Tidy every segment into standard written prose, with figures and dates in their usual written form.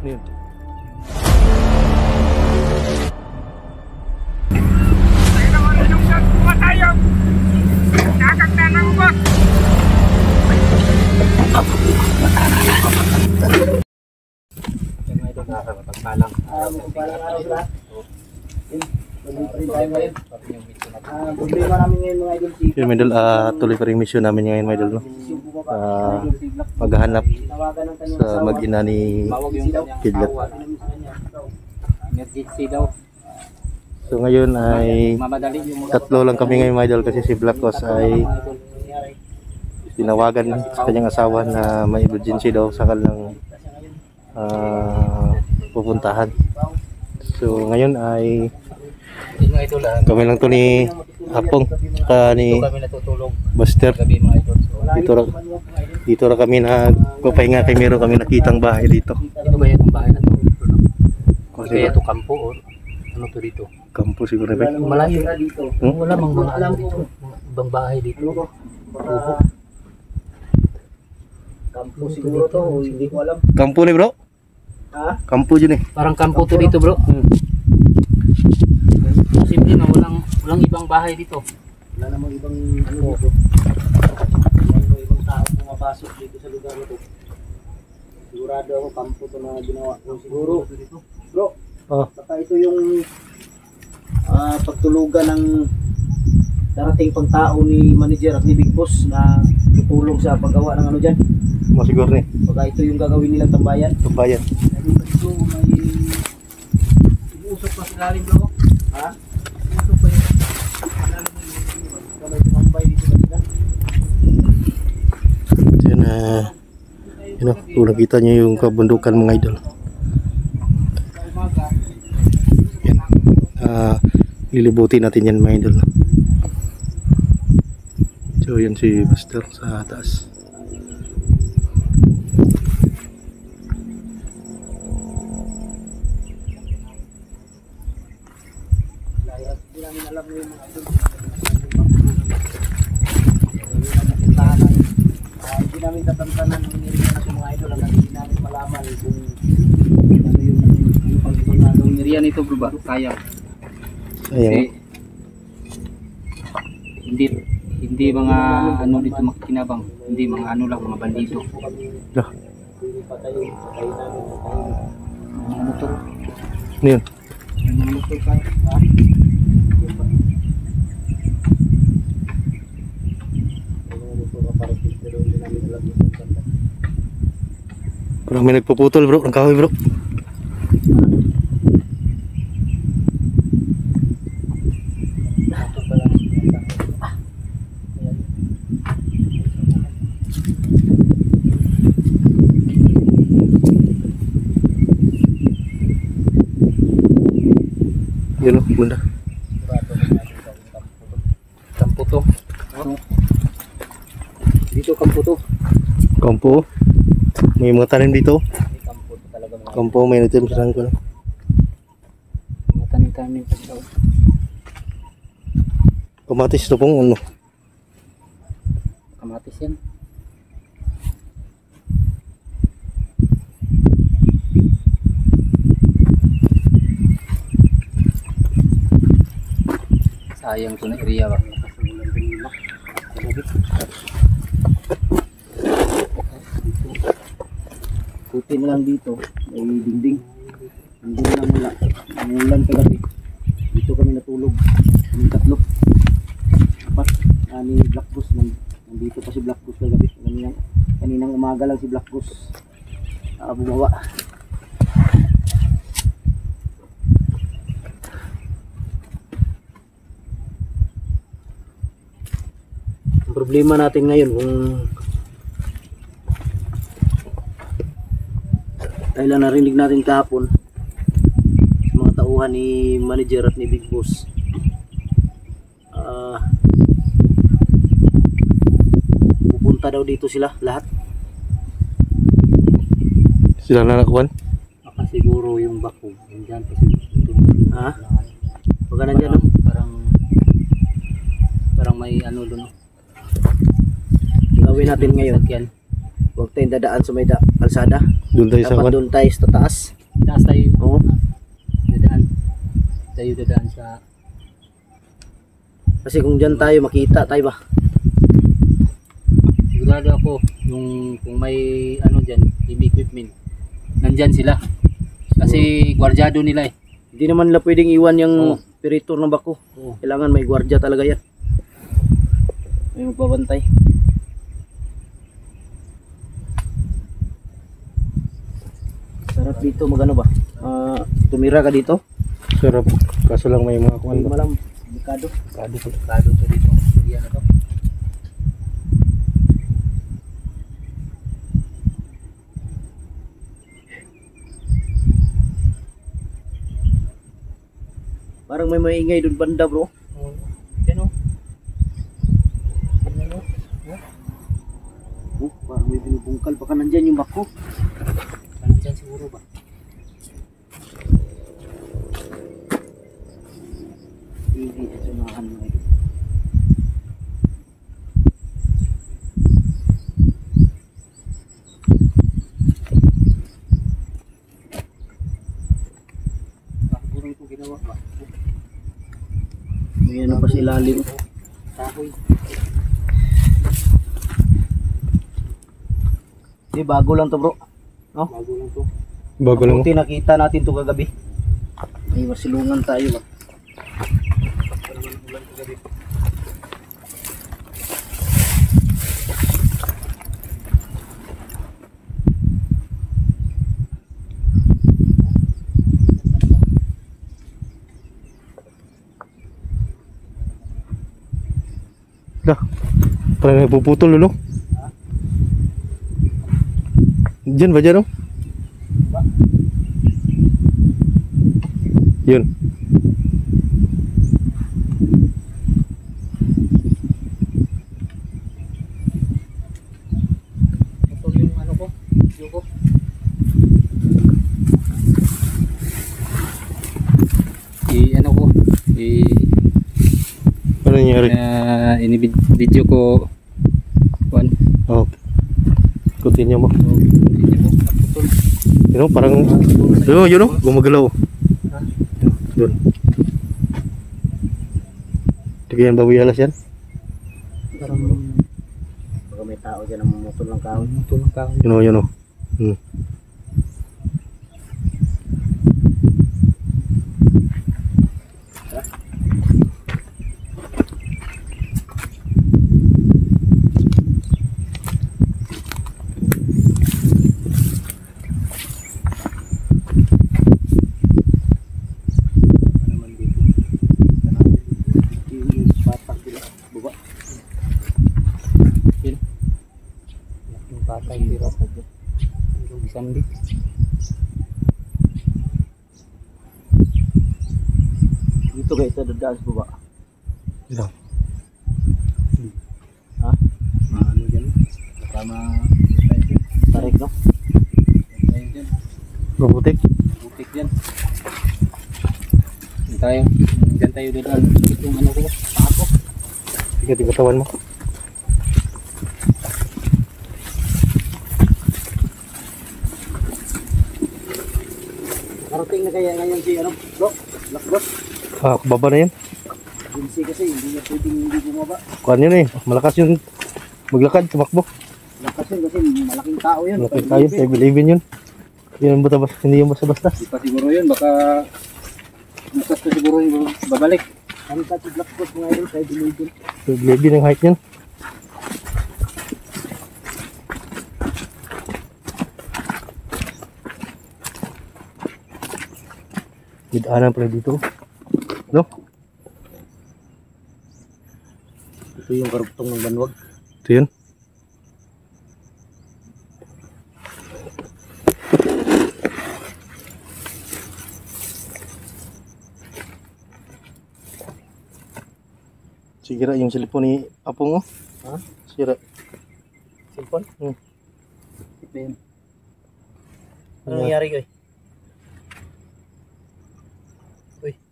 Yun. Ay naman yung gagawa tayo. Nakakta ng boss. Problema namin ngayon mga idol, Yun, Idol, tuloy pa rin mission namin ngayon, Idol, no? Paghahanap sa mag-ina ni Kidlat. emergency daw. So ngayon ay tatlo lang kami ngayon, Idol, kasi si Black Ops ay tinawagan sa kanyang asawa na may emergency daw sa kanilang pupuntahan. So ngayon ay kami lang to ni Apong ni Buster. Dito ra kami nagpapahinga, kay meron kami nakitang bahay dito. Ito ba yung bahay na to? Kaya ito kampo o ano to dito? Kampo siguro ba? Malayo dito. Wala mang mga alam dito. Ibang bahay dito. Kampo siguro to, hindi ko alam. Kampo ni bro? Ha? Kampo dyan eh. Parang kampo to dito bro. Simple na walang ibang bahay dito. Wala namang ibang ano dito. Wala ibang tao pumapasok dito sa lugar na to. Sigurado ako kampo to na ginawa ko siguro. Bro, baka ito yung pagtulugan ng darating pang tao ni manager at ni Big Boss na tutulong sa paggawa ng ano dyan. Masiguro ni. Baka ito yung gagawin nilang tambayan. Tambayan. Ito may usap pa sila rin bro. Ha? Usap pa yun. Kamay tumambay dito na sila. Yan yun o, kung nakita nyo yung kabundukan mga idol. Yan. Lilibutin natin yan mga idol. So yan si Buster sa taas. Hindi namin tatantanan ng niriyan ng mga idol hanggang hindi namin malaman kung ano yung pag-ibang niriyan nito bro ba? Sayang. Sayang. Hindi mga ano dito makikinabang, hindi mga ano lang, mga bandido. Lah. Mga motor. Ano yun? Mga motor kayo. Parang may nagpuputol bro, ng kahoy bro. Yun o, bunda. Kampo to. Dito kampo to. Kampo. May mga tanim dito. Kampo to talaga mga. Kampo, may natin sa ko. Mga tanim-tanim pa daw. Kamatis to pong ano. Kamatis yan. Sayang to na area ba? Puti na lang dito, may dingding. Hindi na mula. Umulan kagabi. Dito kami natulog. Kaming tatlo. Tapos, ni Black Goose. Nandito pa si Black Goose kagabi. Kaninang umaga lang si Black Goose. Bumawa. Ang problema natin ngayon kung dahil lang narinig natin kahapon sa mga tauhan ni manager at ni Big Boss, pupunta daw dito sila lahat. Sila na nakuhan? Baka siguro yung bako nandyan pa siguro. Ha? Pagka nandyan no? Parang may ano doon no? Gawin natin ngayon yan. Huwag tayong dadaan sa may kalsada. Doon tayo sa Dapat doon tayo sa taas. Taas tayo. Oo. Dadaan. Tayo dadaan sa... Kasi kung dyan tayo, makita tayo ba? Sigurado ako, kung may ano dyan, team equipment, nandyan sila. Kasi gwardyado nila eh. Hindi naman nila pwedeng iwan yung Oo. operator ng bako. Oo. Kailangan may gwardiya talaga yan. May magbabantay. Sarap dito magano ba? Tumira ka dito? Sarap. Kaso lang may mga kuwan Hindi ba? malam. Delikado. Kado ko. Kado to dito ang area na to. Parang may maingay doon banda bro. Yan o. Oh, parang may binubungkal. Baka nandyan yung bako. Nandyan siguro ba? Hindi sa sunahan mo. Siguro ito ginawa ba? May ano pa sa ilalim. Kahoy. Hindi, bago lang to bro. No? Bago lang to. Bago lang mo. Buti nakita natin to kagabi. May masilungan tayo ba? Dah. Parang nagpuputol lolo. Diyan ba dyan oh? Yun. Ito yung ano ko. Video ko. Ano ko. Ano nangyari? Video ko. One. Oh. Continue mo. Video ko. Naputol. You know, parang yun know, gumagalaw. Doon. Tigyan babuyalas yan. Parang Baka may tao dyan ang mamutol ng kahoy. putol ng kahoy. Yun oh. Hmm. Yung batak sila. Baba. Yung patay tira pa dyan. Yung isang di. Dito kayo sa dadaan sa baba. Yan. Ha? Ano dyan? Kasama Tarik no? tayo dyan. Mabutik. Butik dyan. Dyan tayo dadaan. Itong ano ko. Ako. Tiga katawan mo. Parating na kaya ngayon si ano? Bro? Black boss? Ah, baba na yan. Binsi kasi hindi niya pwedeng hindi bumaba. Kuhan yun eh. Malakas yung maglakad, tumakbo. Lakas yun kasi malaking tao yun. Malapit tayo, 7-11 yun. Yun basta-basta, hindi yung basta-basta. Di pa siguro yun. Baka bukas pa siguro yung babalik. Kami ka si Black Boss mga idol kaya dinigil. 7-11 ang height niyan. Bidaanan pala dito. No? Ito yung karugtong ng banwag. Ito yun. Sira yung cellphone ni Apong oh. Ha? Sira. Cellphone? Ito yun. Ano nangyari ko eh?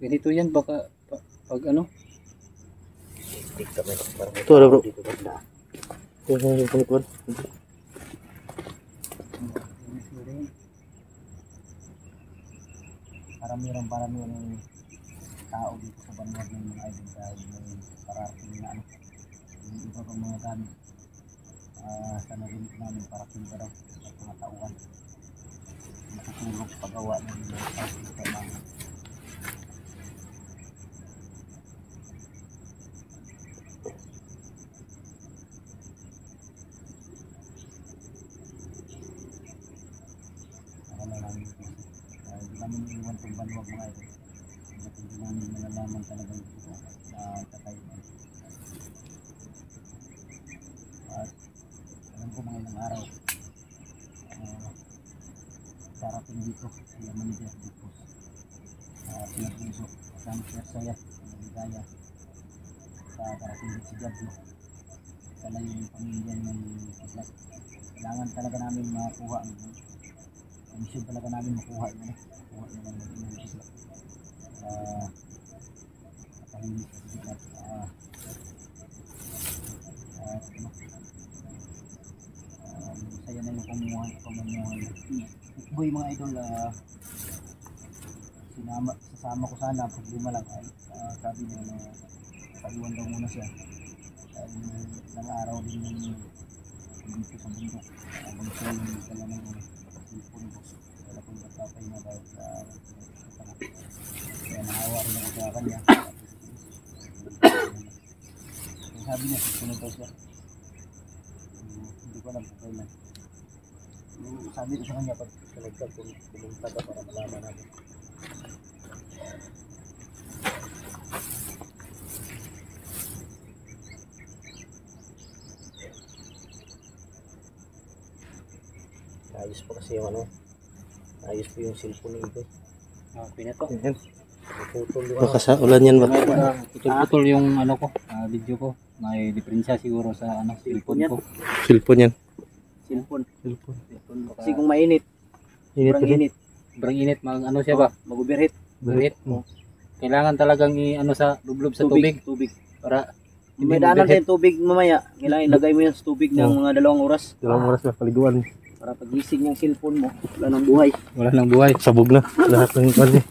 Ganito yan. Baka pag ano. Hindi kami. Ito na bro. Dito banda. Ito na yung panikuan. paramihan ng tao dito sa Banwag ng mga idol dahil may parating na ano, yung iba pang mga gamit. Sa narinig namin parating ka daw at mga tauhan. Natutulog pagawa ng mga tao namin. Hindi namin iiwan itong Banwag mga idol. Hindi namin malalaman talaga ito sa kakaiban. At alam ko mga ilang araw darating dito sila manager dito sila Bunso kasama si Arsaya Maligaya sa darating dito si Jadlo kala yung pamilya ng Kidlat. Kailangan talaga namin makuha ang mission talaga namin makuha yun makuha na lang natin yung Kidlat matahimik sa Kidlat saya na yung pamamuhay. Boy mga idol, sasama ko sana, problema lang ay sabi niya na paiwan daw muna siya dahil ilang araw din yung dito sa bundok habang siya yung dala ng cellphone ko dala ko yung tatay na dahil sa kaya naawa rin ako sa kanya. Sabi niya susunod daw siya, hindi ko alam kung kailan. Sabi ko sa kanya pag kalagdag pumunta ka para malaman natin. Ayos pa kasi yung ano, ayos po yung cellphone ni Iboy. Okay na to. Ayan. Putol yung Baka sa ulan yan ba? Putol-putol yung ano ko, video ko. May diferensya siguro sa ano, cellphone ko. Cellphone yan. cellphone. Cellphone. Kasi kung mainit, Init sobrang kasi. init, Sobrang init, ano siya ba? mag-overheat. Init. Kailangan talagang ano sa lublob sa tubig Tubig. para May daanan din tubig mamaya. Kailangan ilagay mo yan sa tubig ng mga 2 oras. 2 oras na paliguan. Para pagising yung cellphone mo, wala nang buhay. wala nang buhay. Sabog na. Lahat ng kwan eh.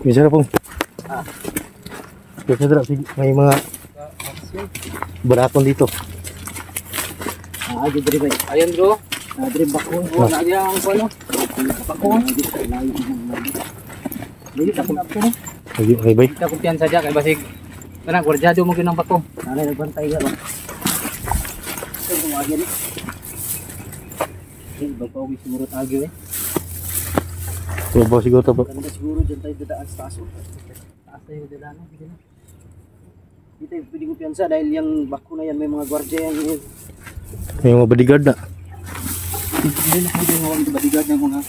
Bisa na pong. Bisa na may mga barakon dito. Ayo dari baik. Ayun bro. Dari bakun. Wala niya ang ano. Bakun. Dili ta kun apto. Ay bay. Kita kumpiyansa diya kay basig kanang gwardyado mo gyud ang bako. Sana nagbantay ka ba? Ito gumagyan eh. Bapawi siguro tagyo eh. Tubo siguro to. Ganda siguro dyan tayo dadaan sa taas. Taas tayo dadaan. Dito yung pwede ko piyansa dahil yung bako na yan may mga gwardiya yan. May mga bodyguard na. Hindi na pwede nga ang bodyguard ng mga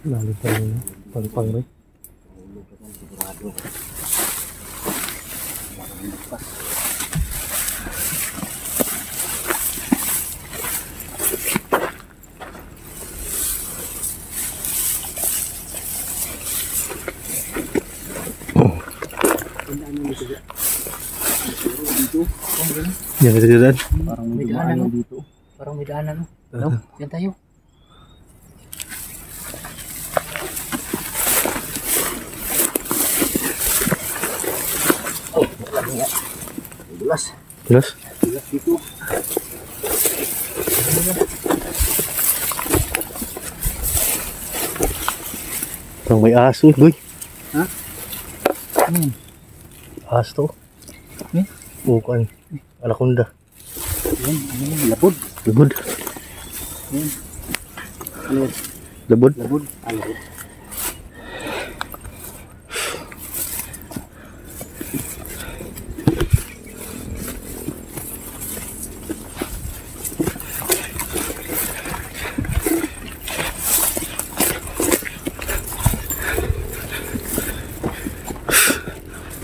Lalim pa rin. Pang-pang rin. Yan kasi dyan. Parang May medyo daanan, maayaw no? dito. Parang may daanan, no? No? Yan tayo. Dulas. Terus? Dulas dito. Parang may aso, boy. Ha? Ano yan? Aso to. Eh? Bukan. Anaconda. Yan, ano yan? Labod. Labod. Yan. Ano yan? Labod. Labod. Ah, labod.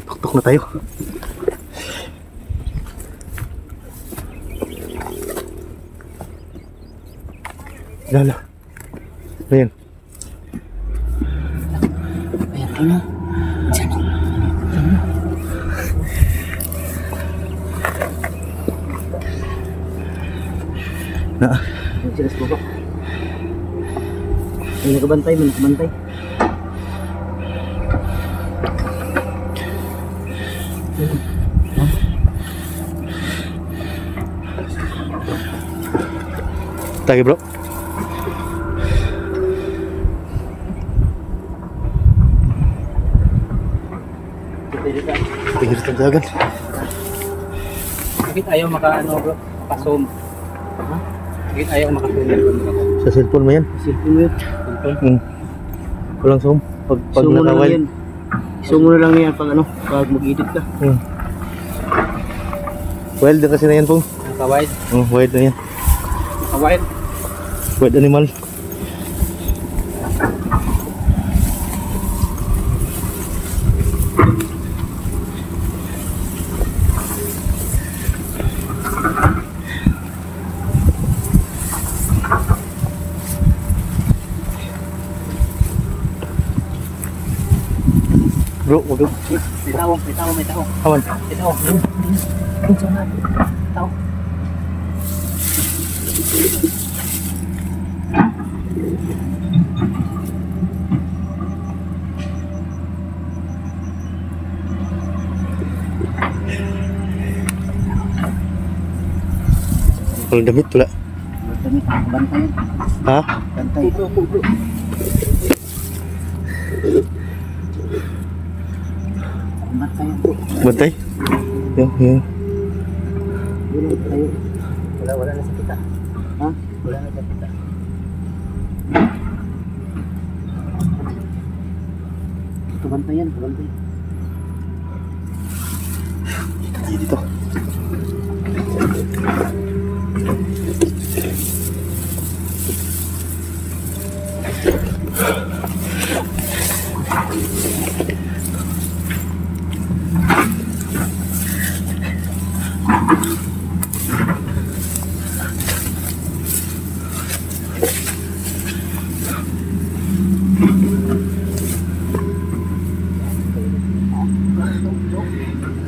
Tuktok na tayo. Lala. Ayan. Ayan, ano? Diyan. Na. Ayan sila sa baba. May nakabantay, may nakabantay. Lagi bro. Tingin sa dagat. Bakit ayaw maka-ano bro? Maka-zoom? Ha? Bakit ayaw maka-zoom? Sa cellphone mo yan. Silpin mo yun. Walang zoom. Pag Iso mo na lang nakawal. yan. Iso mo na lang yan pag ano, pag mag-edit ka. Wild din kasi na yan po. Naka-wide? Wild na yan. Naka-wide? Wild animal. Bro, wag lang. May tao, may tao, may tao. Awan. May tao. Doon sa mga tao. Walang damit pula. Damit, bantay yan. Ha? Bantay. Bantay yan. Bantay? Yan, yan. Yun, tayo. Wala na sa kita. Ha? Wala na sa kita. Ito bantay yan, bantay. Tayo dito.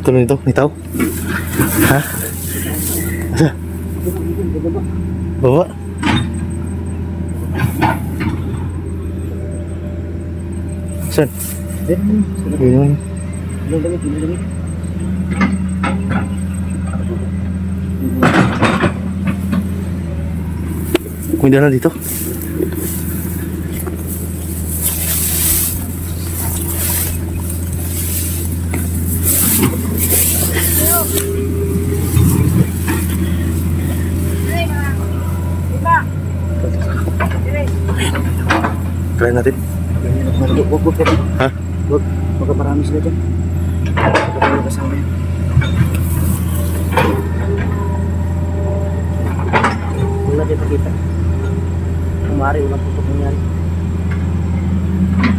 Ito na dito, may tao. Ha? Asa? Baba. Saan? Ayun naman. Ilang damit, ilang damit. Kuminda na dito. Try natin. Wag. Ha? Wag, magkaparami sila dyan. Magkaparami kasama yan. Huwag natin pakita. Kung maaari, walang tutok nangyari.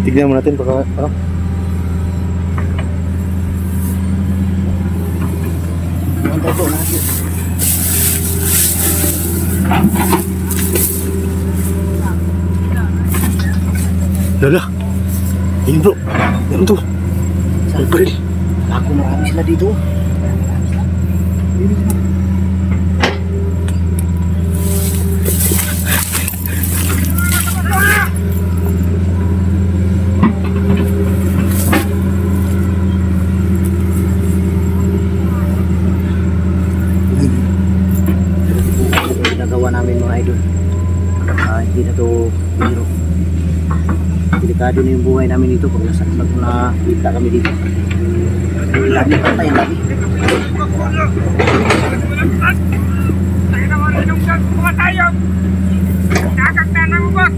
Tignan mo natin baka ano? Mantay po natin. Lala. Ayun bro. Yan to. May baril. Ako marami sila dito. Ginagawa namin mga idol. Hindi na to biro. Delikado na yung buhay namin dito pag nakita kami dito. Lagi patay, lagi. Tayo naman yung mga tayo. Nakakta ng boss.